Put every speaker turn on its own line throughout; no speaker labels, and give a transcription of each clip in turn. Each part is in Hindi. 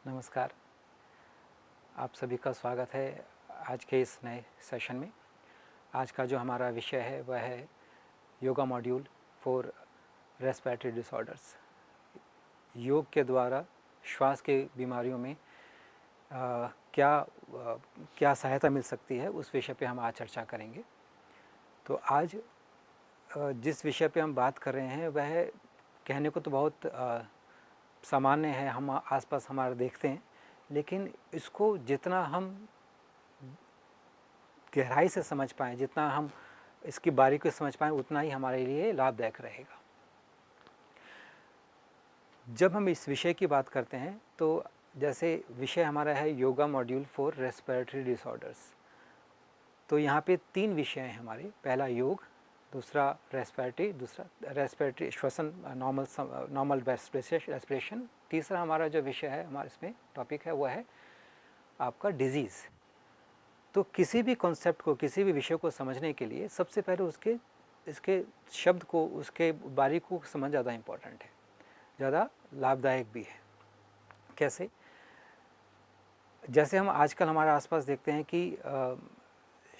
नमस्कार। आप सभी का स्वागत है आज के इस नए सेशन में। आज का जो हमारा विषय है वह है yoga module for respiratory disorders. योग के द्वारा श्वास के बीमारियों में क्या सहायता मिल सकती है, उस विषय पे हम आज चर्चा करेंगे। तो आज जिस विषय पे हम बात कर रहे हैं वह कहने को तो बहुत सामान्य है, हम आसपास हमारे देखते हैं, लेकिन इसको जितना हम गहराई से समझ पाएँ, जितना हम इसकी बारीकी से समझ पाएँ, उतना ही हमारे लिए लाभदायक रहेगा। जब हम इस विषय की बात करते हैं तो जैसे विषय हमारा है yoga module for respiratory disorders. तो यहाँ पे 3 विषय हैं हमारे। पहला योग, दूसरा रेस्पिरेटरी श्वसन, नॉर्मल रेस्पिरेशन। तीसरा हमारा जो विषय है, हमारा इसमें टॉपिक है वो है आपका डिजीज़। तो किसी भी कॉन्सेप्ट को, किसी भी विषय को समझने के लिए सबसे पहले इसके शब्द को, उसके बारीकी को समझ ज़्यादा इम्पोर्टेंट है, ज़्यादा लाभदायक भी है। कैसे? जैसे हम आजकल हमारे आसपास देखते हैं कि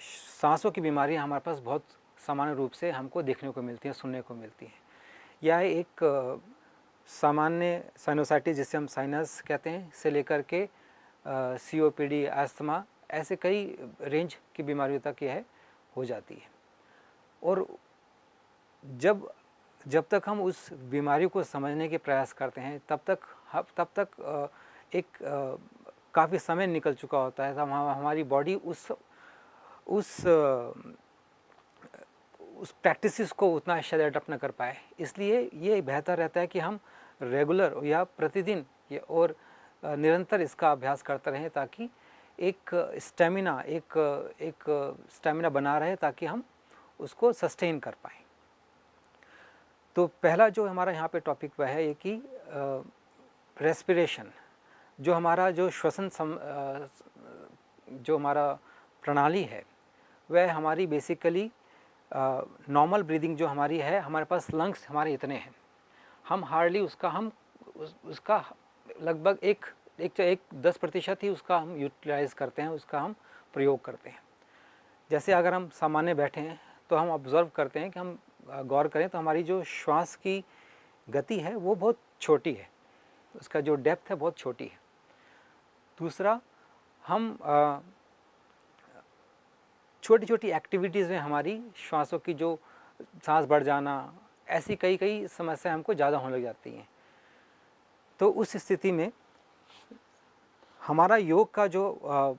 सांसों की बीमारियां हमारे पास बहुत सामान्य रूप से हमको देखने को मिलती हैं, सुनने को मिलती हैं। यह एक सामान्य साइनोसाइटिस, जिसे हम साइनस कहते हैं, से लेकर के COPD, अस्थमा, ऐसे कई रेंज की बीमारियों तक यह हो जाती है। और जब तक हम उस बीमारी को समझने के प्रयास करते हैं तब तक एक काफ़ी समय निकल चुका होता है। तब हमारी बॉडी उस प्रैक्टिसेस को उतना शायद अडॉप्ट न कर पाए। इसलिए ये बेहतर रहता है कि हम रेगुलर या प्रतिदिन और निरंतर इसका अभ्यास करते रहें, ताकि एक स्टेमिना बना रहे, ताकि हम उसको सस्टेन कर पाएँ। तो पहला जो हमारा यहाँ पे टॉपिक वह है ये कि रेस्पिरेशन, जो हमारा जो जो हमारा प्रणाली है, वह हमारी बेसिकली नॉर्मल ब्रीदिंग जो हमारी है, हमारे पास लंग्स हमारे इतने हैं, हम हार्डली उसका लगभग एक 10% ही उसका हम यूटिलाइज़ करते हैं, उसका हम प्रयोग करते हैं। जैसे अगर हम सामान्य बैठे हैं तो हम ऑब्ज़र्व करते हैं कि हम गौर करें तो हमारी जो श्वास की गति है वो बहुत छोटी है, उसका जो डेप्थ है बहुत छोटी है। दूसरा, हम छोटी छोटी एक्टिविटीज़ में हमारी श्वासों की जो सांस बढ़ जाना, ऐसी कई समस्याएं हमको ज़्यादा होने लग जाती हैं। तो उस स्थिति में हमारा योग का जो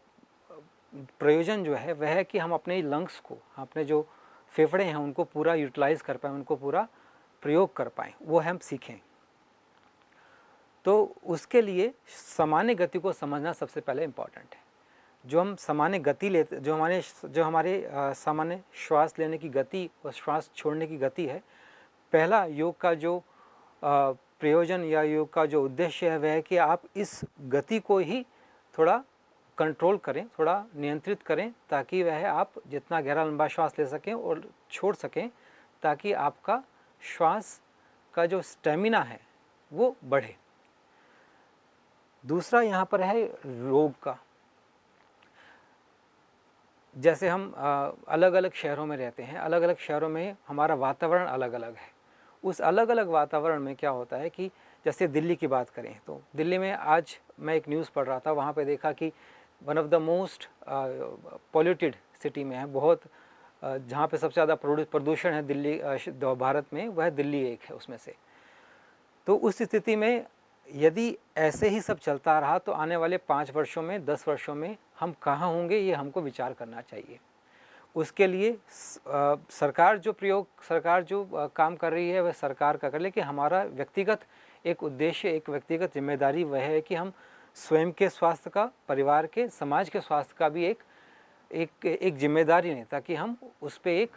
प्रयोजन जो है वह है कि हम अपने लंग्स को, अपने जो फेफड़े हैं, उनको पूरा यूटिलाइज़ कर पाएँ, उनको पूरा प्रयोग कर पाएँ, वो हम सीखें। तो उसके लिए सामान्य गति को समझना सबसे पहले इम्पॉर्टेंट है। जो हम सामान्य गति लेते, जो हमारे सामान्य श्वास लेने की गति और श्वास छोड़ने की गति है, पहला योग का जो प्रयोजन या योग का जो उद्देश्य है वह है कि आप इस गति को ही थोड़ा कंट्रोल करें, थोड़ा नियंत्रित करें, ताकि वह आप जितना गहरा लंबा श्वास ले सकें और छोड़ सकें, ताकि आपका श्वास का जो स्टेमिना है वो बढ़े। दूसरा यहाँ पर है रोग का। जैसे हम अलग अलग शहरों में रहते हैं, अलग अलग शहरों में हमारा वातावरण अलग अलग है। उस अलग अलग वातावरण में क्या होता है कि जैसे दिल्ली की बात करें तो दिल्ली में आज मैं एक न्यूज़ पढ़ रहा था, वहाँ पे देखा कि one of the most polluted city में है, बहुत जहाँ पे सबसे ज़्यादा प्रदूषण है दिल्ली भारत में, वह दिल्ली एक है उसमें से। तो उस स्थिति में यदि ऐसे ही सब चलता रहा तो आने वाले 5 वर्षों में, 10 वर्षों में हम कहाँ होंगे, ये हमको विचार करना चाहिए। उसके लिए सरकार जो काम कर रही है वह सरकार का कर, लेकिन हमारा व्यक्तिगत एक उद्देश्य, एक व्यक्तिगत जिम्मेदारी वह है कि हम स्वयं के स्वास्थ्य का, परिवार के, समाज के स्वास्थ्य का भी एक जिम्मेदारी लें, ताकि हम उस पर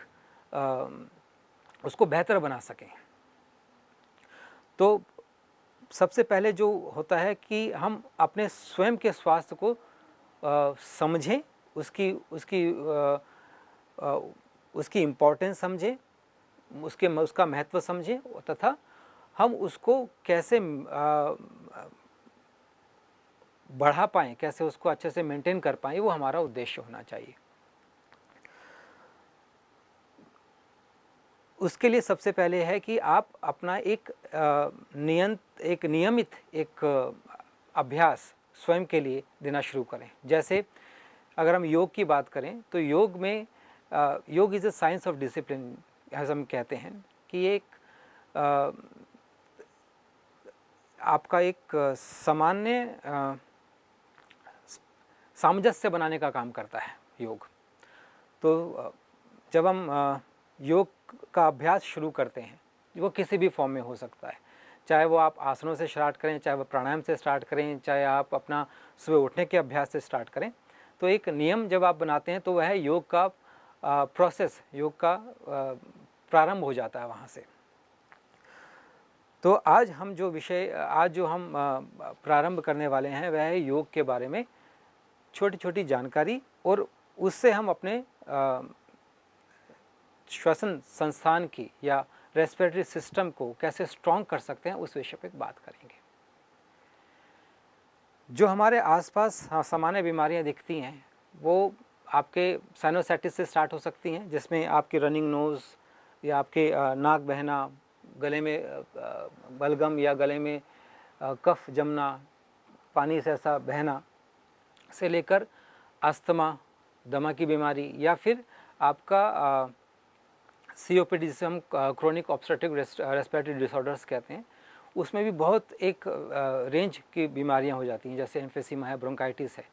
उसको बेहतर बना सकें। तो सबसे पहले जो होता है कि हम अपने स्वयं के स्वास्थ्य को समझें, उसकी इम्पोर्टेंस समझें, उसका महत्व समझें, तथा हम उसको कैसे बढ़ा पाएँ, कैसे उसको अच्छे से मेंटेन कर पाएँ, वो हमारा उद्देश्य होना चाहिए। उसके लिए सबसे पहले है कि आप अपना एक नियमित अभ्यास स्वयं के लिए देना शुरू करें। जैसे अगर हम योग की बात करें तो योग में योग is a science of discipline, ऐसा हम कहते हैं कि एक अ, आपका एक सामंजस्य बनाने का काम करता है योग। तो जब हम योग का अभ्यास शुरू करते हैं, वो किसी भी फॉर्म में हो सकता है, चाहे वो आप आसनों से स्टार्ट करें, चाहे वो प्राणायाम से स्टार्ट करें, चाहे आप अपना सुबह उठने के अभ्यास से स्टार्ट करें। तो एक नियम जब आप बनाते हैं तो वह योग का प्रोसेस, योग का प्रारंभ हो जाता है वहाँ से। तो आज हम जो प्रारंभ करने वाले हैं वह है योग के बारे में छोटी छोटी जानकारी, और उससे हम अपने श्वसन संस्थान की या रेस्पिरेटरी सिस्टम को कैसे स्ट्रॉन्ग कर सकते हैं, उस विषय पर बात करेंगे। जो हमारे आसपास सामान्य बीमारियां दिखती हैं वो आपके साइनोसाइटिस से स्टार्ट हो सकती हैं, जिसमें आपकी रनिंग नोज़ या आपके नाक बहना, गले में बलगम या गले में कफ जमना, पानी से ऐसा बहना से लेकर अस्थमा, दमा की बीमारी, या फिर आपका COPD जिसे हम क्रोनिक ऑब्स्ट्रक्टिव रेस्पिरेटरी डिसऑर्डर्स कहते हैं, उसमें भी बहुत एक रेंज की बीमारियां हो जाती हैं, जैसे एम्फेसीमा है, ब्रोंकाइटिस है।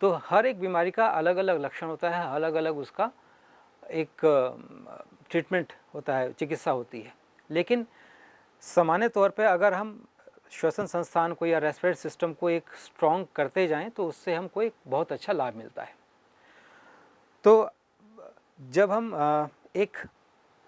तो हर एक बीमारी का अलग अलग लक्षण होता है, अलग अलग उसका एक ट्रीटमेंट होता है, चिकित्सा होती है। लेकिन सामान्य तौर पर अगर हम श्वसन संस्थान को या रेस्पिरेटरी सिस्टम को एक स्ट्रॉन्ग करते जाएं तो उससे हमको एक बहुत अच्छा लाभ मिलता है। तो जब हम एक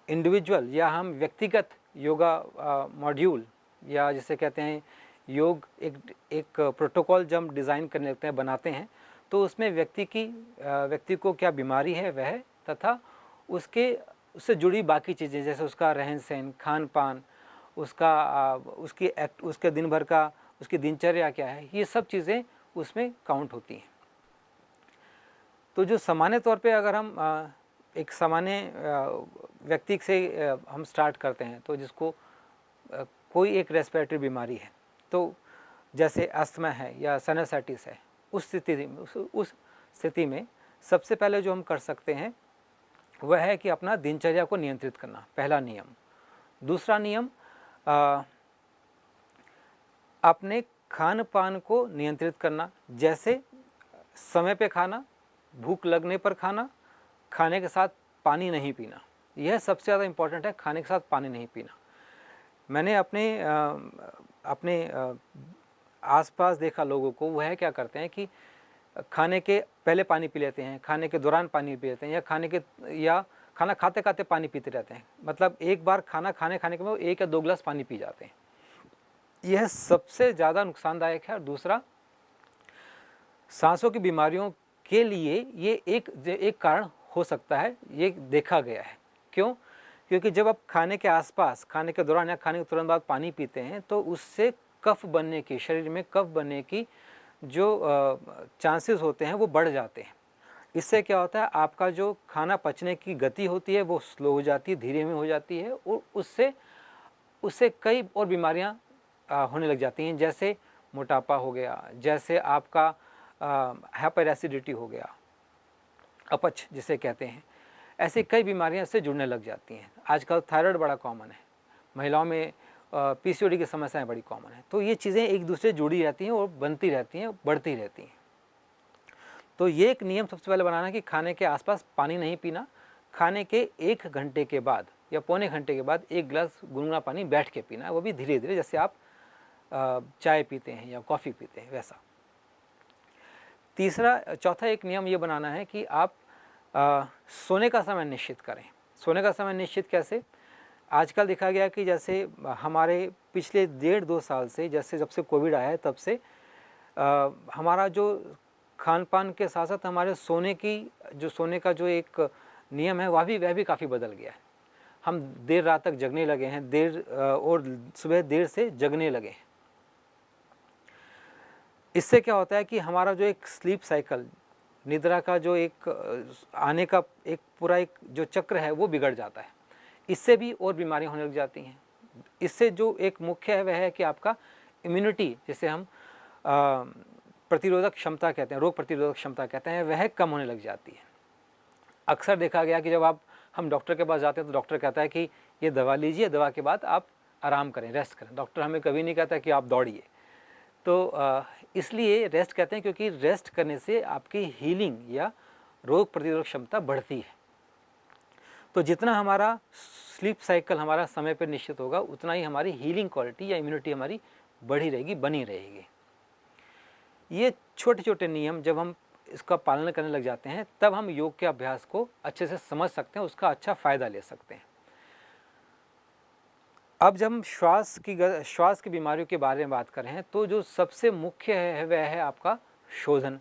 इंडिविजुअल या हम व्यक्तिगत योगा मॉड्यूल या जिसे कहते हैं योग एक प्रोटोकॉल जब हम डिज़ाइन करने लगते हैं, बनाते हैं, तो उसमें व्यक्ति को क्या बीमारी है वह, तथा उससे जुड़ी बाकी चीज़ें, जैसे उसका रहन सहन, खान पान, उसके दिन भर का उसकी दिनचर्या क्या है, ये सब चीज़ें उसमें काउंट होती हैं। तो जो सामान्य तौर पे अगर हम एक सामान्य व्यक्ति से हम स्टार्ट करते हैं, तो जिसको कोई एक रेस्पिरेटरी बीमारी है, तो जैसे अस्थमा है या साइनसाइटिस है, उस स्थिति में सबसे पहले जो हम कर सकते हैं वह है कि अपना दिनचर्या को नियंत्रित करना, पहला नियम। दूसरा नियम, अपने खान पान को नियंत्रित करना, जैसे समय पे खाना, भूख लगने पर खाना, खाने के साथ पानी नहीं पीना। यह सबसे ज़्यादा इम्पॉर्टेंट है, खाने के साथ पानी नहीं पीना। मैंने अपने आसपास देखा लोगों को, वह क्या करते हैं कि खाने के पहले पानी पी लेते हैं, खाने के दौरान पानी पी लेते हैं, या खाना खाते खाते पानी पीते रहते हैं। मतलब एक बार खाने के बाद 1 या 2 गिलास पानी पी जाते हैं। यह सबसे ज़्यादा नुकसानदायक है। और दूसरा, सांसों की बीमारियों के लिए ये एक कारण हो सकता है, ये देखा गया है। क्यों? क्योंकि जब आप खाने के आसपास, खाने के दौरान या खाने के तुरंत बाद पानी पीते हैं, तो उससे शरीर में कफ बनने की जो चांसेस होते हैं वो बढ़ जाते हैं। इससे क्या होता है, आपका जो खाना पचने की गति होती है वो स्लो हो जाती है, धीरे में हो जाती है, और उससे कई और बीमारियां होने लग जाती हैं, जैसे मोटापा हो गया, जैसे आपका हाइपर एसिडिटी हो गया, अपच जिसे कहते हैं। ऐसी कई बीमारियां इससे जुड़ने लग जाती हैं। आजकल थायराइड बड़ा कॉमन है, महिलाओं में PCOD की समस्याएं बड़ी कॉमन है। तो ये चीज़ें एक दूसरे जुड़ी रहती हैं और बनती रहती हैं, बढ़ती रहती हैं। तो ये एक नियम सबसे पहले बनाना कि खाने के आसपास पानी नहीं पीना। खाने के 1 घंटे के बाद या पौने घंटे के बाद 1 गिलास गुनगुना पानी बैठ के पीना है, वो भी धीरे धीरे, जैसे आप चाय पीते हैं या कॉफ़ी पीते हैं वैसा। चौथा एक नियम ये बनाना है कि आप सोने का समय निश्चित करें। सोने का समय निश्चित कैसे? आजकल देखा गया कि जैसे हमारे पिछले 1.5-2 साल से, जब से कोविड आया है, तब से हमारा जो खान पान के साथ साथ हमारे सोने का जो एक नियम है वह भी काफ़ी बदल गया है। हम देर रात तक जगने लगे हैं, और सुबह देर से जगने लगे हैं। इससे क्या होता है कि हमारा जो एक स्लीप साइकिल, निद्रा का जो एक आने का एक पूरा एक जो चक्र है वो बिगड़ जाता है। इससे भी और बीमारियां होने लग जाती हैं। इससे जो एक मुख्य है वह है कि आपका इम्यूनिटी, जिसे हम प्रतिरोधक क्षमता कहते हैं, रोग प्रतिरोधक क्षमता कहते हैं, वह कम होने लग जाती है। अक्सर देखा गया कि जब हम डॉक्टर के पास जाते हैं तो डॉक्टर कहता है कि ये दवा लीजिए, दवा के बाद आप आराम करें, रेस्ट करें। डॉक्टर हमें कभी नहीं कहता कि आप दौड़िए। तो इसलिए रेस्ट कहते हैं क्योंकि रेस्ट करने से आपकी हीलिंग या रोग प्रतिरोधक क्षमता बढ़ती है। तो जितना हमारा स्लीप साइकिल हमारा समय पर निश्चित होगा, उतना ही हमारी हीलिंग क्वालिटी या इम्यूनिटी हमारी बढ़ी रहेगी, बनी रहेगी। ये छोटे छोटे नियम जब हम इसका पालन करने लग जाते हैं, तब हम योग के अभ्यास को अच्छे से समझ सकते हैं, उसका अच्छा फ़ायदा ले सकते हैं। अब जब हम श्वास की बीमारियों के बारे में बात कर रहे हैं, तो जो सबसे मुख्य है वह है आपका शोधन।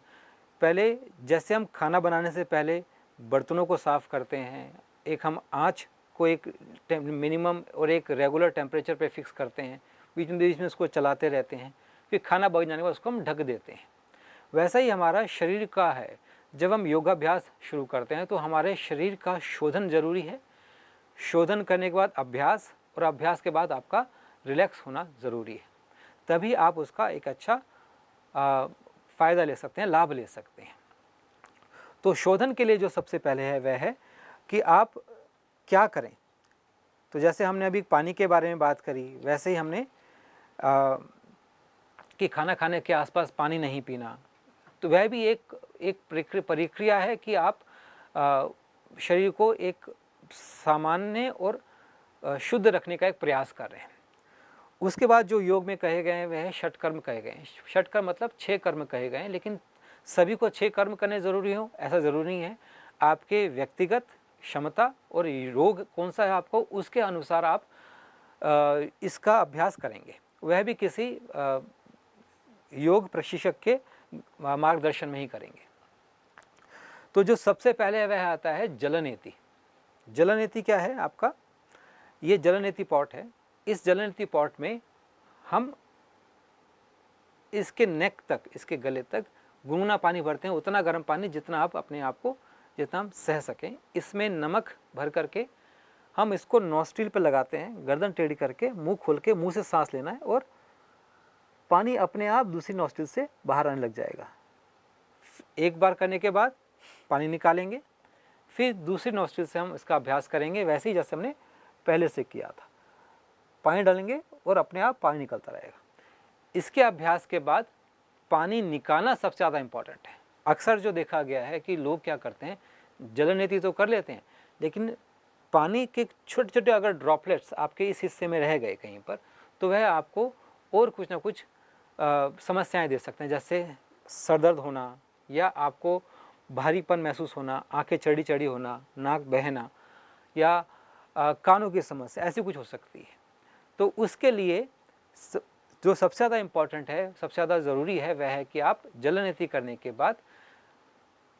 पहले जैसे हम खाना बनाने से पहले बर्तनों को साफ़ करते हैं, एक हम आँच को एक मिनिमम और एक रेगुलर टेम्परेचर पे फिक्स करते हैं, बीच में उसको चलाते रहते हैं, फिर खाना बन जाने के बाद उसको हम ढक देते हैं। वैसा ही हमारा शरीर का है। जब हम योगाभ्यास शुरू करते हैं तो हमारे शरीर का शोधन ज़रूरी है। शोधन करने के बाद अभ्यास, और अभ्यास के बाद आपका रिलैक्स होना ज़रूरी है। तभी आप उसका एक अच्छा फ़ायदा ले सकते हैं, लाभ ले सकते हैं। तो शोधन के लिए जो सबसे पहले है वह है कि आप क्या करें। तो जैसे हमने अभी पानी के बारे में बात करी, वैसे ही हमने कि खाना खाने के आसपास पानी नहीं पीना, तो वह भी एक प्रक्रिया है कि आप शरीर को एक सामान्य और शुद्ध रखने का एक प्रयास कर रहे हैं। उसके बाद जो योग में कहे गए हैं वह है षटकर्म कहे गए हैं। षटकर्म मतलब 6 कर्म कहे गए हैं, लेकिन सभी को 6 कर्म करने ज़रूरी हो ऐसा ज़रूरी नहीं है। आपके व्यक्तिगत क्षमता और रोग कौन सा है आपको, उसके अनुसार आप इसका अभ्यास करेंगे, वह भी किसी योग प्रशिक्षक के मार्गदर्शन में ही करेंगे। तो जो सबसे पहले वह आता है जलनेति। जलनेति क्या है आपका, ये जलनेति पॉट है। इस जलनेति पॉट में हम इसके नेक तक, इसके गले तक गुनगुना पानी भरते हैं, उतना गर्म पानी जितना आप अपने आप को, जितना हम सह सकें। इसमें नमक भर करके हम इसको नॉस्ट्रिल पर लगाते हैं, गर्दन टेढ़ी करके, मुंह खोल के मुंह से सांस लेना है और पानी अपने आप दूसरी नॉस्ट्रिल से बाहर आने लग जाएगा। एक बार करने के बाद पानी निकालेंगे, फिर दूसरी नॉस्ट्रिल से हम इसका अभ्यास करेंगे, वैसे ही जैसे हमने पहले से किया था। पानी डालेंगे और अपने आप पानी निकलता रहेगा। इसके अभ्यास के बाद पानी निकालना सबसे ज़्यादा इम्पॉर्टेंट है। अक्सर जो देखा गया है कि लोग क्या करते हैं, जलनेति तो कर लेते हैं, लेकिन पानी के छोटे छोटे अगर ड्रॉपलेट्स आपके इस हिस्से में रह गए कहीं पर, तो वह आपको और कुछ ना कुछ समस्याएं दे सकते हैं, जैसे सर दर्द होना, या आपको भारीपन महसूस होना, आंखें चढ़ी चढ़ी होना, नाक बहना, या कानों की समस्या, ऐसी कुछ हो सकती है। तो उसके लिए जो सबसे ज़्यादा इम्पॉर्टेंट है, सबसे ज़्यादा ज़रूरी है, वह है कि आप जलनेति करने के बाद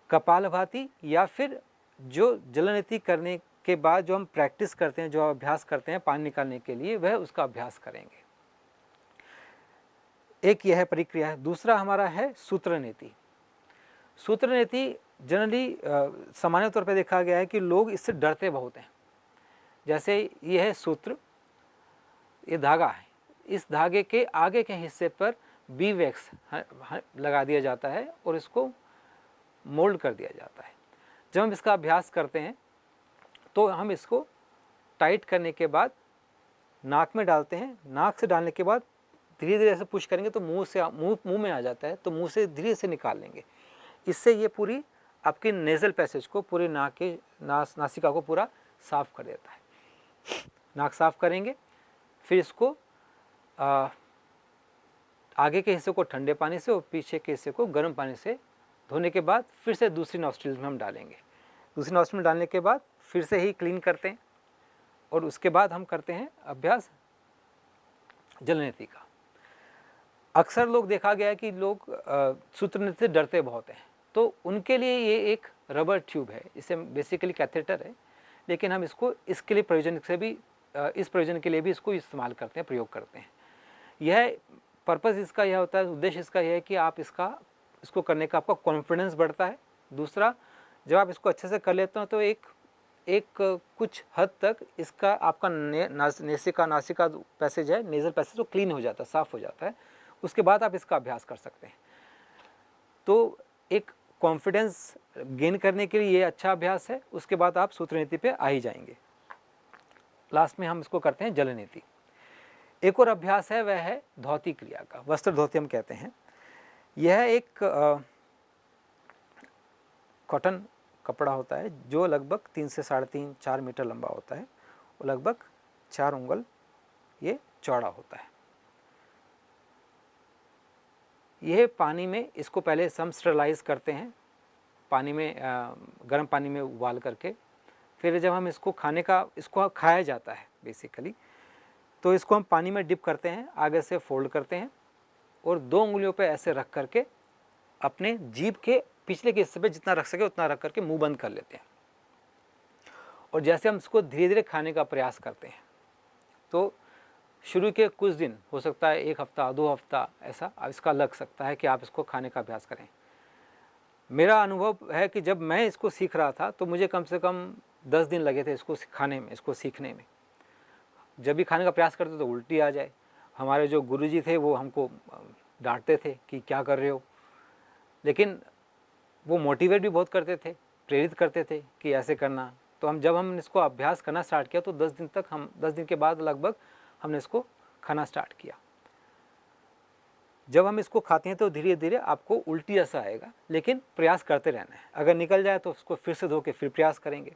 कपालभाति, या फिर जो जलनेति करने के बाद जो हम प्रैक्टिस करते हैं, जो अभ्यास करते हैं पानी निकालने के लिए, वह उसका अभ्यास करेंगे। एक यह प्रक्रिया है। दूसरा हमारा है सूत्रनेति। सूत्रनेति जनरली सामान्य तौर पर देखा गया है कि लोग इससे डरते बहुत हैं। जैसे ये है सूत्र, ये धागा है, इस धागे के आगे के हिस्से पर बी वैक्स लगा दिया जाता है और इसको मोल्ड कर दिया जाता है। जब हम इसका अभ्यास करते हैं तो हम इसको टाइट करने के बाद नाक में डालते हैं। नाक से डालने के बाद धीरे धीरे ऐसे पुश करेंगे तो मुंह में आ जाता है, तो मुंह से धीरे से निकाल लेंगे। इससे ये पूरी आपकी नेज़ल पैसेज को, पूरी नाक के नासिका को पूरा साफ कर देता है। नाक साफ करेंगे, फिर इसको आगे के हिस्से को ठंडे पानी से और पीछे के हिस्से को गर्म पानी से धोने के बाद फिर से दूसरी नॉस्ट्रिल में हम डालेंगे। दूसरी नॉस्ट्रिल में डालने के बाद फिर से ही क्लीन करते हैं और उसके बाद हम करते हैं अभ्यास जलनेति का। अक्सर लोग देखा गया है कि लोग सूत्रनेति से डरते बहुत हैं, तो उनके लिए ये एक रबर ट्यूब है, इसे बेसिकली कैथेटर है, लेकिन हम इसको इसके लिए इस प्रयोजन के लिए भी इसको इस्तेमाल करते हैं, प्रयोग करते हैं। यह पर्पज़ इसका यह होता है, उद्देश्य इसका यह है कि आप इसको करने का आपका कॉन्फिडेंस बढ़ता है। दूसरा, जब आप इसको अच्छे से कर लेते हो तो एक कुछ हद तक इसका आपका नासिका पैसेज है, नेज़ल पैसेज, तो क्लीन हो जाता है, साफ़ हो जाता है। उसके बाद आप इसका अभ्यास कर सकते हैं। तो एक कॉन्फिडेंस गेन करने के लिए ये अच्छा अभ्यास है। उसके बाद आप सूत्र नीति पे आ ही जाएंगे। लास्ट में हम इसको करते हैं जल नीति। एक और अभ्यास है, वह है धोती क्रिया का, वस्त्र धोती हम कहते हैं। यह एक कॉटन कपड़ा होता है जो लगभग 3 से 3.5-4 मीटर लंबा होता है और लगभग 4 उंगल ये चौड़ा होता है। यह पानी में, इसको पहले हम स्टरलाइज करते हैं पानी में, गर्म पानी में उबाल करके, फिर जब हम इसको इसको खाया जाता है बेसिकली, तो इसको हम पानी में डिप करते हैं, आगे से फोल्ड करते हैं और 2 उंगलियों पे ऐसे रख करके अपने जीभ के पिछले के हिस्से पे जितना रख सके उतना रख करके मुंह बंद कर लेते हैं। और जैसे हम इसको धीरे धीरे खाने का प्रयास करते हैं, तो शुरू के कुछ दिन, हो सकता है 1 हफ्ता 2 हफ्ता ऐसा इसका लग सकता है कि आप इसको खाने का अभ्यास करें। मेरा अनुभव है कि जब मैं इसको सीख रहा था तो मुझे कम से कम 10 दिन लगे थे इसको खाने में, इसको सीखने में। जब भी खाने का प्रयास करते तो उल्टी आ जाए। हमारे जो गुरुजी थे वो हमको डांटते थे कि क्या कर रहे हो, लेकिन वो मोटिवेट भी बहुत करते थे, प्रेरित करते थे कि ऐसे करना। तो जब हम इसको अभ्यास करना स्टार्ट किया तो 10 दिन के बाद लगभग हमने इसको खाना स्टार्ट किया। जब हम इसको खाते हैं तो धीरे धीरे आपको उल्टी जैसा आएगा, लेकिन प्रयास करते रहना है। अगर निकल जाए तो उसको फिर से धो के फिर प्रयास करेंगे।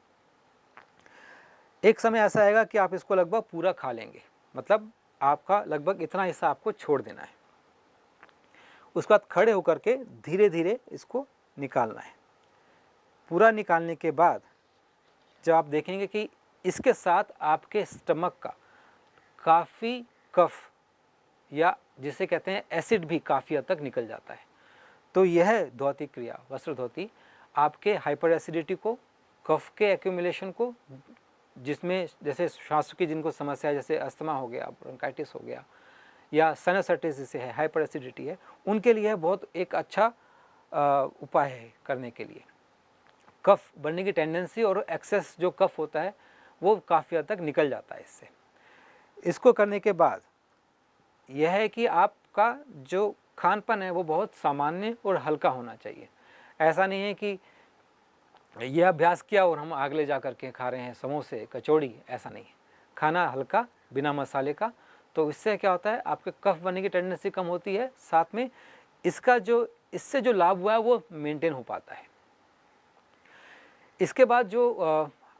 एक समय ऐसा आएगा कि आप इसको लगभग पूरा खा लेंगे, मतलब आपका लगभग इतना हिस्सा आपको छोड़ देना है। उसके बाद खड़े होकर के धीरे धीरे इसको निकालना है। पूरा निकालने के बाद जब आप देखेंगे कि इसके साथ आपके स्टमक का काफ़ी कफ, या जिसे कहते हैं एसिड, भी काफ़ी हद तक निकल जाता है। तो यह धोती क्रिया, वस्त्र धोती, आपके हाइपर एसिडिटी को, कफ के एक्यूमुलेशन को, जिसमें जैसे श्वास की जिनको समस्या है, जैसे अस्थमा हो गया, ब्रोंकाइटिस हो गया, या साइनसाइटिस जिसे है, हाइपर एसिडिटी है, उनके लिए बहुत एक अच्छा उपाय है करने के लिए। कफ बढ़ने की टेंडेंसी और एक्सेस जो कफ होता है वो काफ़ी हद तक निकल जाता है इससे। इसको करने के बाद यह है कि आपका जो खानपान है वो बहुत सामान्य और हल्का होना चाहिए। ऐसा नहीं है कि यह अभ्यास किया और हम आगले जा कर के खा रहे हैं समोसे कचौड़ी, ऐसा नहीं है। खाना हल्का, बिना मसाले का, तो इससे क्या होता है, आपके कफ बनने की टेंडेंसी कम होती है, साथ में इससे जो लाभ हुआ है वो मेंटेन हो पाता है। इसके बाद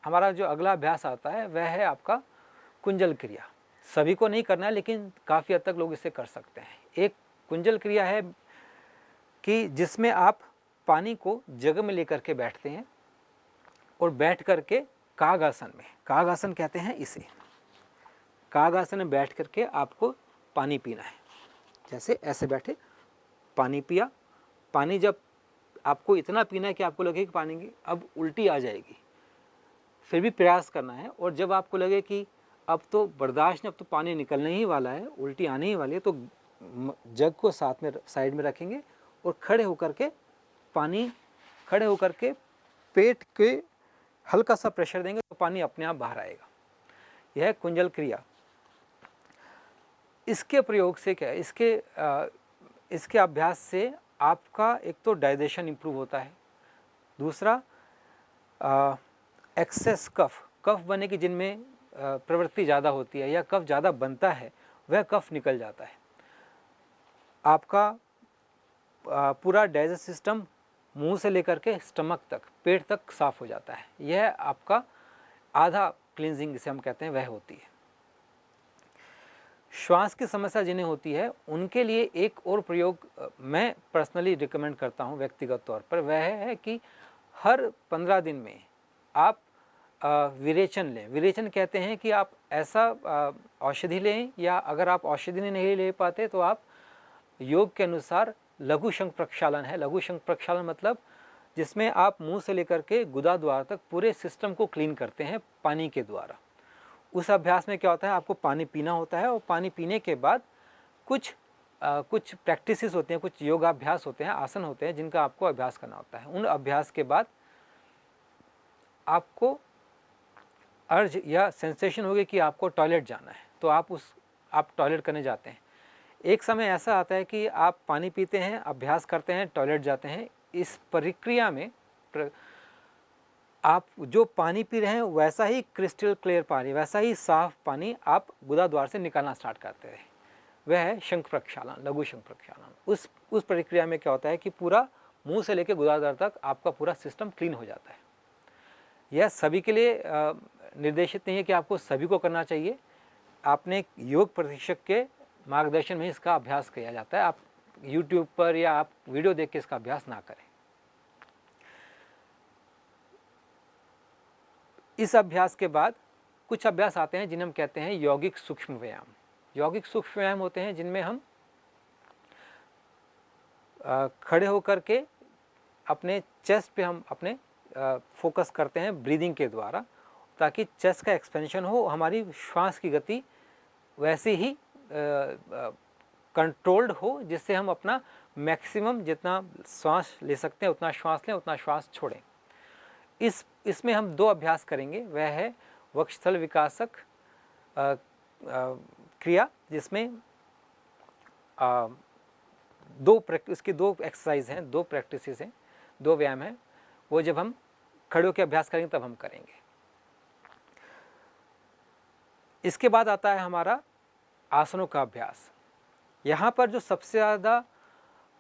हमारा जो अगला अभ्यास आता है वह है आपका कुंजल क्रिया। सभी को नहीं करना है, लेकिन काफ़ी हद तक लोग इसे कर सकते हैं। एक कुंजल क्रिया है कि जिसमें आप पानी को जग में लेकर के बैठते हैं और बैठ करके कागासन में, कागासन कहते हैं इसे, कागासन में बैठ करके आपको पानी पीना है। जैसे ऐसे बैठे पानी पिया, पानी जब आपको इतना पीना है कि आपको लगे कि पानी की अब उल्टी आ जाएगी, फिर भी प्रयास करना है। और जब आपको लगे कि अब तो बर्दाश्त नहीं, अब तो पानी निकलने ही वाला है, उल्टी आने ही वाली है, तो जग को साथ में साइड में रखेंगे और खड़े होकर के पेट के हल्का सा प्रेशर देंगे तो पानी अपने आप बाहर आएगा। यह है कुंजल क्रिया। इसके प्रयोग से क्या है, इसके अभ्यास से आपका एक तो डाइजेशन इम्प्रूव होता है, दूसरा एक्सेस कफ बनने की जिनमें प्रवृत्ति ज़्यादा होती है या कफ ज़्यादा बनता है वह कफ निकल जाता है। आपका पूरा डाइजेस्ट सिस्टम मुंह से लेकर के स्टमक तक, पेट तक साफ हो जाता है। यह आपका आधा क्लींजिंग जिसे हम कहते हैं वह होती है। श्वास की समस्या जिन्हें होती है उनके लिए एक और प्रयोग मैं पर्सनली रिकमेंड करता हूं व्यक्तिगत तौर पर, वह है कि हर 15 दिन में आप विरेचन लें। विरेचन कहते हैं कि आप ऐसा औषधि लें, या अगर आप औषधि नहीं ले पाते तो आप योग के अनुसार लघु शंख प्रक्षालन है। लघु शंख प्रक्षालन मतलब जिसमें आप मुंह से लेकर के गुदा द्वार तक पूरे सिस्टम को क्लीन करते हैं पानी के द्वारा। उस अभ्यास में क्या होता है, आपको पानी पीना होता है और पानी पीने के बाद कुछ कुछ प्रैक्टिसेस होते हैं, कुछ योगाभ्यास होते हैं, आसन होते हैं जिनका आपको अभ्यास करना होता है। उन अभ्यास के बाद आपको अर्ज या सेंसेशन होगी कि आपको टॉयलेट जाना है, तो आप टॉयलेट करने जाते हैं। एक समय ऐसा आता है कि आप पानी पीते हैं, अभ्यास करते हैं, टॉयलेट जाते हैं। इस प्रक्रिया में आप जो पानी पी रहे हैं वैसा ही क्रिस्टल क्लियर पानी, वैसा ही साफ पानी आप गुदाद्वार से निकालना स्टार्ट करते हैं। वह है शंख प्रक्षालन, लघु शंख प्रक्षालन। उस प्रक्रिया में क्या होता है कि पूरा मुंह से लेकर गुदाद्वार तक आपका पूरा सिस्टम क्लीन हो जाता है। यह सभी के लिए निर्देशित नहीं है कि आपको सभी को करना चाहिए। आपने योग प्रशिक्षक के मार्गदर्शन में इसका अभ्यास किया जाता है। आप YouTube पर या आप वीडियो देख के इसका अभ्यास ना करें। इस अभ्यास के बाद कुछ अभ्यास आते हैं जिन्हें हम कहते हैं यौगिक सूक्ष्म व्यायाम। यौगिक सूक्ष्म व्यायाम होते हैं जिनमें हम खड़े होकर के अपने चेस्ट पे हम अपने फोकस करते हैं ब्रीदिंग के द्वारा, ताकि चेस्ट का एक्सपेंशन हो, हमारी श्वास की गति वैसे ही कंट्रोल्ड हो, जिससे हम अपना मैक्सिमम जितना श्वास ले सकते हैं उतना श्वास लें, उतना श्वास छोड़ें। इसमें हम 2 अभ्यास करेंगे। वह है वक्षस्थल विकासक क्रिया, जिसमें इसकी 2 एक्सरसाइज हैं, 2 प्रैक्टिसेस हैं, 2 व्यायाम हैं। वो जब हम खड़े होकर अभ्यास करेंगे तब हम करेंगे। इसके बाद आता है हमारा आसनों का अभ्यास। यहाँ पर जो सबसे ज़्यादा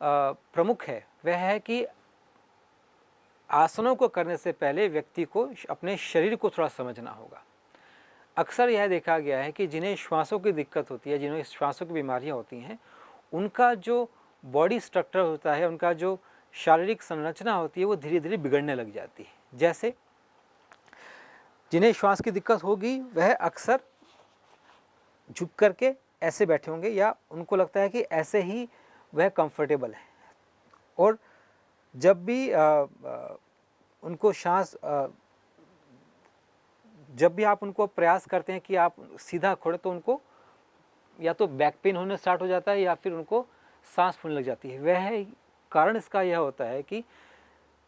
प्रमुख है वह है कि आसनों को करने से पहले व्यक्ति को अपने शरीर को थोड़ा समझना होगा। अक्सर यह देखा गया है कि जिन्हें श्वासों की दिक्कत होती है, जिन्हें श्वासों की बीमारियां होती हैं, उनका जो बॉडी स्ट्रक्चर होता है, उनका जो शारीरिक संरचना होती है, वो धीरे धीरे बिगड़ने लग जाती है। जैसे जिन्हें श्वास की दिक्कत होगी वह अक्सर झुक करके ऐसे बैठे होंगे, या उनको लगता है कि ऐसे ही वह कंफर्टेबल है। और जब भी उनको जब भी आप उनको प्रयास करते हैं कि आप सीधा खड़े, तो उनको या तो बैक पेन होने स्टार्ट हो जाता है या फिर उनको सांस फूलने लग जाती है। वह कारण इसका यह होता है कि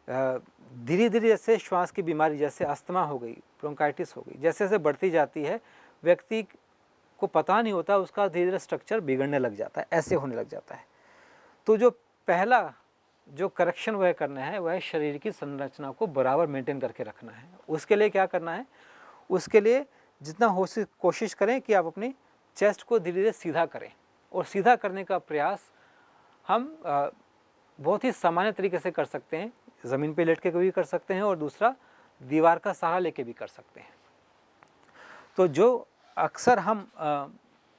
धीरे धीरे जैसे श्वास की बीमारी, जैसे अस्थमा हो गई, ब्रोंकाइटिस हो गई, जैसे जैसे बढ़ती जाती है, व्यक्ति को पता नहीं होता, उसका धीरे धीरे स्ट्रक्चर बिगड़ने लग जाता है, ऐसे होने लग जाता है। तो जो पहला जो करेक्शन वह करना है वह शरीर की संरचना को बराबर मेंटेन करके रखना है। उसके लिए क्या करना है, उसके लिए जितना हो सके कोशिश करें कि आप अपनी चेस्ट को धीरे धीरे सीधा करें। और सीधा करने का प्रयास हम बहुत ही सामान्य तरीके से कर सकते हैं। ज़मीन पे लेट के भी कर सकते हैं, और दूसरा दीवार का सहारा लेके भी कर सकते हैं। तो जो अक्सर हम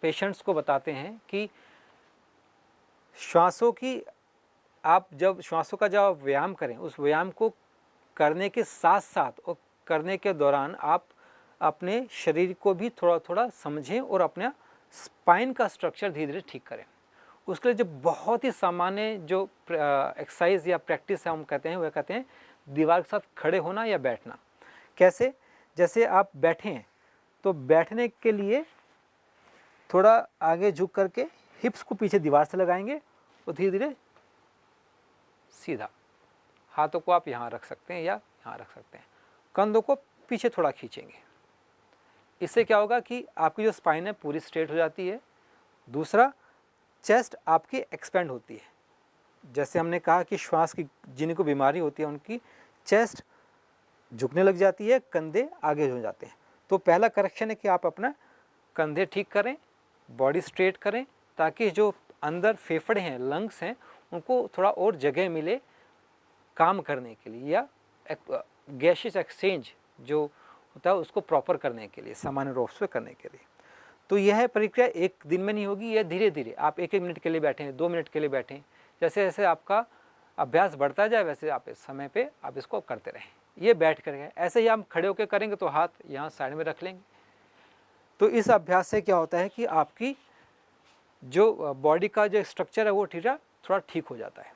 पेशेंट्स को बताते हैं कि जब श्वासों का जब व्यायाम करें, उस व्यायाम को करने के साथ साथ और करने के दौरान आप अपने शरीर को भी थोड़ा थोड़ा समझें और अपना स्पाइन का स्ट्रक्चर धीरे धीरे ठीक करें। उसके लिए जो बहुत ही सामान्य जो एक्सरसाइज या प्रैक्टिस है हम कहते हैं, वह कहते हैं दीवार के साथ खड़े होना या बैठना। कैसे? जैसे आप बैठे हैं तो बैठने के लिए थोड़ा आगे झुक करके हिप्स को पीछे दीवार से लगाएंगे और धीरे धीरे सीधा। हाथों को आप यहाँ रख सकते हैं या यहाँ रख सकते हैं। कंधों को पीछे थोड़ा खींचेंगे। इससे क्या होगा कि आपकी जो स्पाइन है पूरी स्ट्रेट हो जाती है। दूसरा, चेस्ट आपकी एक्सपेंड होती है। जैसे हमने कहा कि श्वास की जिनको बीमारी होती है उनकी चेस्ट झुकने लग जाती है, कंधे आगे हो जाते हैं। तो पहला करेक्शन है कि आप अपना कंधे ठीक करें, बॉडी स्ट्रेट करें, ताकि जो अंदर फेफड़े हैं, लंग्स हैं, उनको थोड़ा और जगह मिले काम करने के लिए, या गैसेस एक्सचेंज जो होता है उसको प्रॉपर करने के लिए, सामान्य रूप से करने के लिए। तो यह प्रक्रिया एक दिन में नहीं होगी, यह धीरे धीरे आप 1-1 मिनट के लिए बैठें, 2 मिनट के लिए बैठें। जैसे जैसे आपका अभ्यास बढ़ता जाए वैसे आप इस समय पे आप इसको करते रहें। ये बैठ कर ऐसे ही हम खड़े होकर करेंगे तो हाथ यहाँ साइड में रख लेंगे। तो इस अभ्यास से क्या होता है कि आपकी जो बॉडी का जो स्ट्रक्चर है वो थोड़ा ठीक हो जाता है।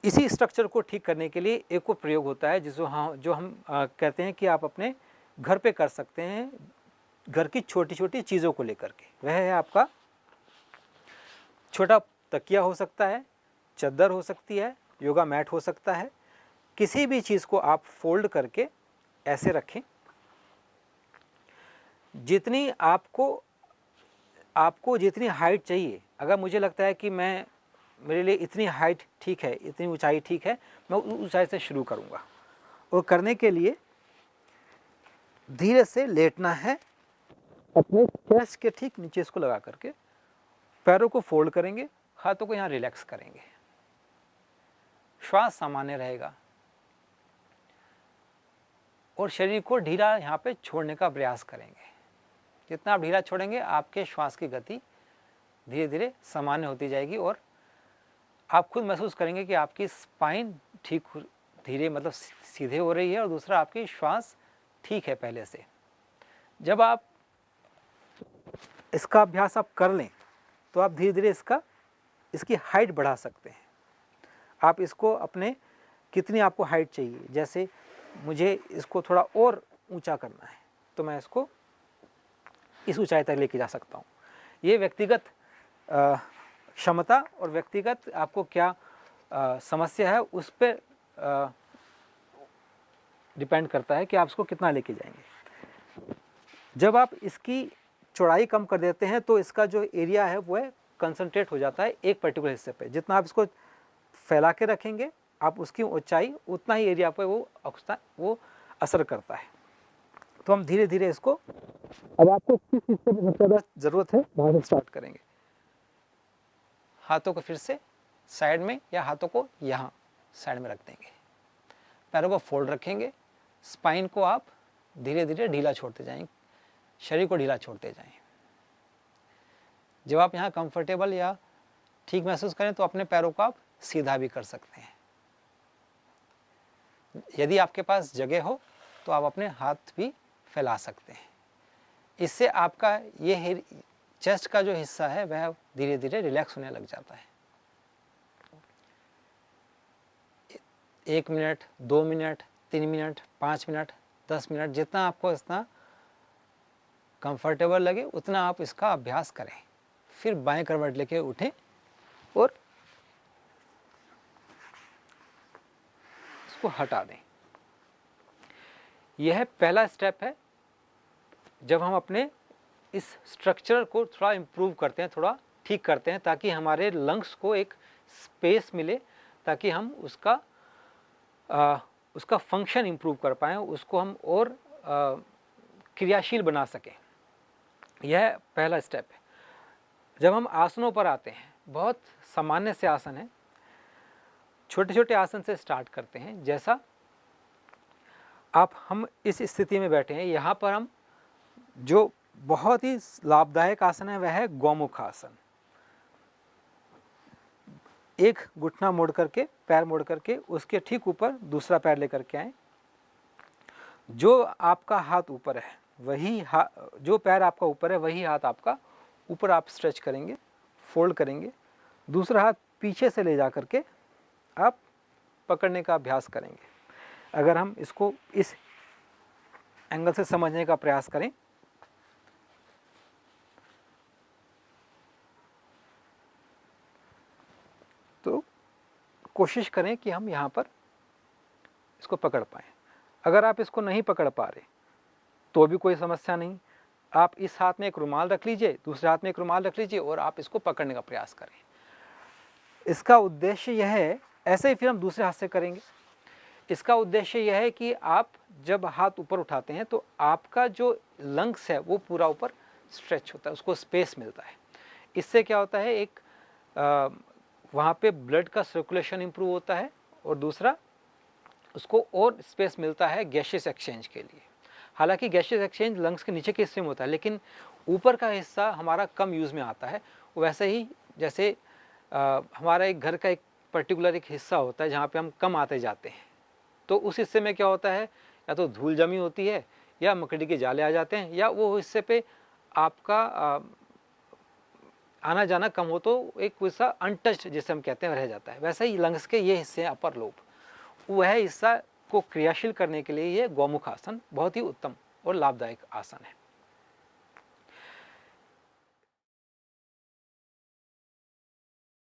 इसी स्ट्रक्चर को ठीक करने के लिए एक और प्रयोग होता है जो हम कहते हैं कि आप अपने घर पे कर सकते हैं, घर की छोटी छोटी चीज़ों को लेकर के। वह है आपका छोटा तकिया हो सकता है, चद्दर हो सकती है, योगा मैट हो सकता है, किसी भी चीज़ को आप फोल्ड करके ऐसे रखें। जितनी आपको जितनी हाइट चाहिए, अगर मुझे लगता है कि मेरे लिए इतनी हाइट ठीक है, इतनी ऊंचाई ठीक है, मैं उस ऊंचाई से शुरू करूँगा। और करने के लिए धीरे से लेटना है, अपने चेस्ट के ठीक नीचे इसको लगा करके पैरों को फोल्ड करेंगे, हाथों को यहाँ रिलैक्स करेंगे, श्वास सामान्य रहेगा और शरीर को ढीला यहाँ पे छोड़ने का प्रयास करेंगे। जितना आप ढीला छोड़ेंगे, आपके श्वास की गति धीरे धीरे सामान्य होती जाएगी और आप खुद महसूस करेंगे कि आपकी स्पाइन ठीक धीरे मतलब सीधे हो रही है और दूसरा आपकी श्वास ठीक है पहले से। जब आप इसका अभ्यास आप कर लें तो आप धीरे धीरे इसकी हाइट बढ़ा सकते हैं। आप इसको अपने कितनी आपको हाइट चाहिए, जैसे मुझे इसको थोड़ा और ऊंचा करना है तो मैं इसको इस ऊंचाई तक लेके जा सकता हूँ। ये व्यक्तिगत क्षमता और व्यक्तिगत आपको क्या समस्या है उस पर डिपेंड करता है कि आप इसको कितना लेके जाएंगे। जब आप इसकी चौड़ाई कम कर देते हैं तो इसका जो एरिया है वो कंसंट्रेट हो जाता है एक पर्टिकुलर हिस्से पे। जितना आप इसको फैला के रखेंगे, आप उसकी ऊंचाई उतना ही एरिया पे वो असर करता है। तो हम धीरे धीरे इसको, अब आपको किस हिस्से में सबसे ज़्यादा ज़रूरत है वहाँ से स्टार्ट करेंगे। हाथों को फिर से साइड में या हाथों को यहाँ साइड में रख देंगे, पैरों को फोल्ड रखेंगे, स्पाइन को आप धीरे धीरे ढीला छोड़ते जाएंगे, शरीर को ढीला छोड़ते जाएं। जब आप यहाँ कंफर्टेबल या ठीक महसूस करें तो अपने पैरों को आप सीधा भी कर सकते हैं। यदि आपके पास जगह हो तो आप अपने हाथ भी फैला सकते हैं। इससे आपका ये चेस्ट का जो हिस्सा है वह धीरे धीरे रिलैक्स होने लग जाता है। 1 minute, 2 minute, 3 minute, 5 minute, 10 minute, जितना आपको इतना कंफर्टेबल लगे उतना आप इसका अभ्यास करें। फिर बाएं करवट लेके उठें और इसको हटा दें। यह पहला स्टेप है जब हम अपने इस स्ट्रक्चर को थोड़ा इम्प्रूव करते हैं, थोड़ा ठीक करते हैं, ताकि हमारे लंग्स को एक स्पेस मिले, ताकि हम उसका फंक्शन इम्प्रूव कर पाएँ, उसको हम और क्रियाशील बना सकें। यह पहला स्टेप है। जब हम आसनों पर आते हैं, बहुत सामान्य से आसन है, छोटे छोटे आसन से स्टार्ट करते हैं। जैसा हम इस स्थिति में बैठे हैं, यहाँ पर हम जो बहुत ही लाभदायक आसन है वह है गौमुख आसन। एक घुटना मोड़ करके, पैर मोड़ करके उसके ठीक ऊपर दूसरा पैर लेकर के आए। जो आपका हाथ ऊपर है वही जो पैर आपका ऊपर है वही हाथ आपका ऊपर आप स्ट्रेच करेंगे, फोल्ड करेंगे। दूसरा हाथ पीछे से ले जा करके आप पकड़ने का अभ्यास करेंगे। अगर हम इसको इस एंगल से समझने का प्रयास करें तो कोशिश करें कि हम यहाँ पर इसको पकड़ पाएँ। अगर आप इसको नहीं पकड़ पा रहे तो भी कोई समस्या नहीं, आप इस हाथ में एक रुमाल रख लीजिए, दूसरे हाथ में एक रुमाल रख लीजिए और आप इसको पकड़ने का प्रयास करें। इसका उद्देश्य यह है, ऐसे ही फिर हम दूसरे हाथ से करेंगे। इसका उद्देश्य यह है कि आप जब हाथ ऊपर उठाते हैं तो आपका जो लंग्स है वो पूरा ऊपर स्ट्रेच होता है, उसको स्पेस मिलता है। इससे क्या होता है, एक वहाँ पे ब्लड का सर्कुलेशन इंप्रूव होता है और दूसरा उसको और स्पेस मिलता है गैसियस एक्सचेंज के लिए। हालांकि गैसियस एक्सचेंज लंग्स के नीचे के हिस्से में होता है, लेकिन ऊपर का हिस्सा हमारा कम यूज़ में आता है। वैसे ही जैसे हमारा एक घर का एक पर्टिकुलर एक हिस्सा होता है जहाँ पे हम कम आते जाते हैं, तो उस हिस्से में क्या होता है, या तो धूल जमी होती है या मकड़ी के जाले आ जाते हैं, या वो हिस्से पे आपका आना जाना कम हो तो एक हिस्सा अनटच्ड जिसे हम कहते हैं रह जाता है। वैसे ही लंग्स के ये हिस्से अपर लोब, वह हिस्सा को क्रियाशील करने के लिए ये गौमुख आसन बहुत ही उत्तम और लाभदायक आसन है।